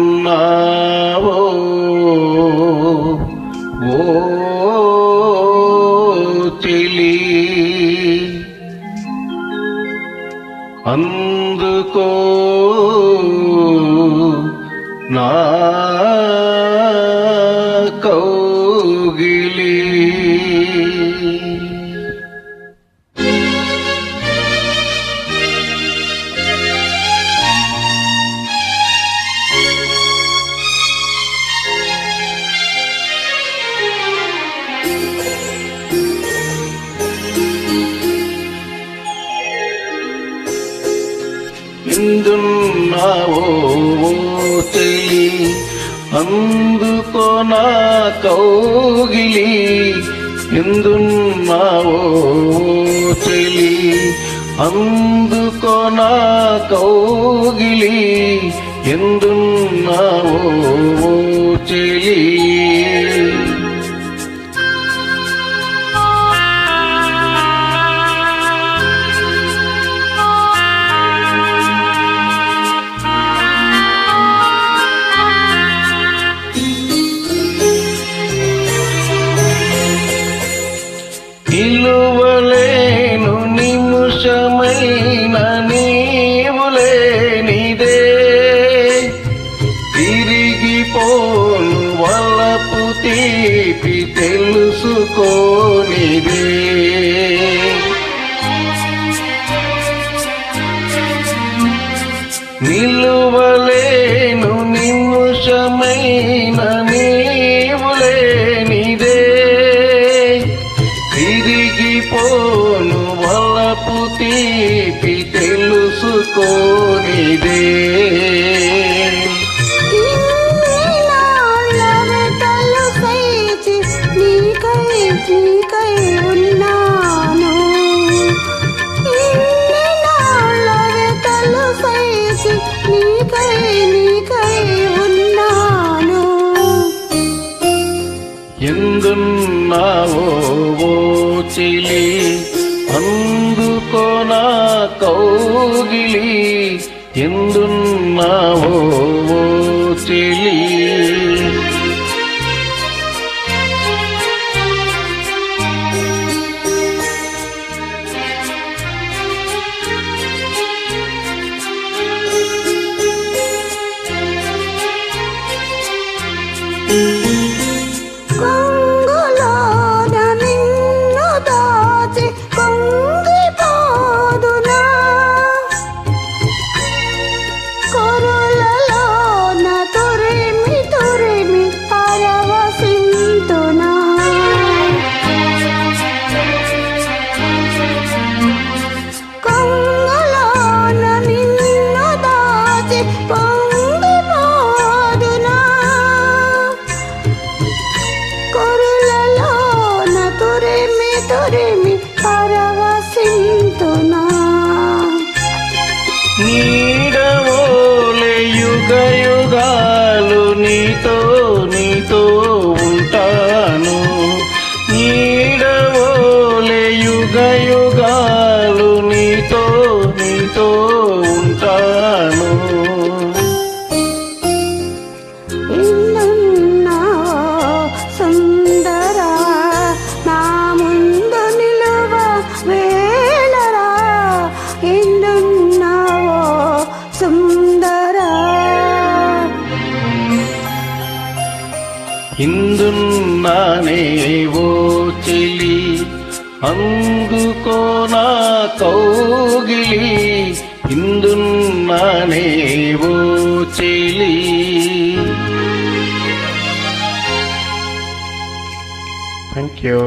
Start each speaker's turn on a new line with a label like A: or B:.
A: ఎందున్నావో ఓ చెలి అందుకో నా కౌగిలి ఎందున్నావో చెలి అందుకో నా కౌగిలి ఎందున్నావో చెలి అందుకో నా కౌగిలి ఎందున్నావో చెలి నిలువలేను నిమిషమైన నీవులేనిదే తిరిగిపోను వలపు తీపి తెలుసుకోనిదే నిలువలేను నిమిషమైన నీవులేనిదే తిరిగిపోను వలపు తీపి తెలుసుకోనిదే ఎందున్నావో చెలి అందుకో నా కౌగిలి ఎందున్నావో చెలి నీడవోలే యుగయుగాలు నీతో నీతో ఉంటాను నీడవోలే యుగయుగాలు నీతో నీతో ఉంటాను ఇందున్నానే ఓ చెలి అందుకో నా కౌగిలి ఇందున్నానే ఓ చెలి. Thank you.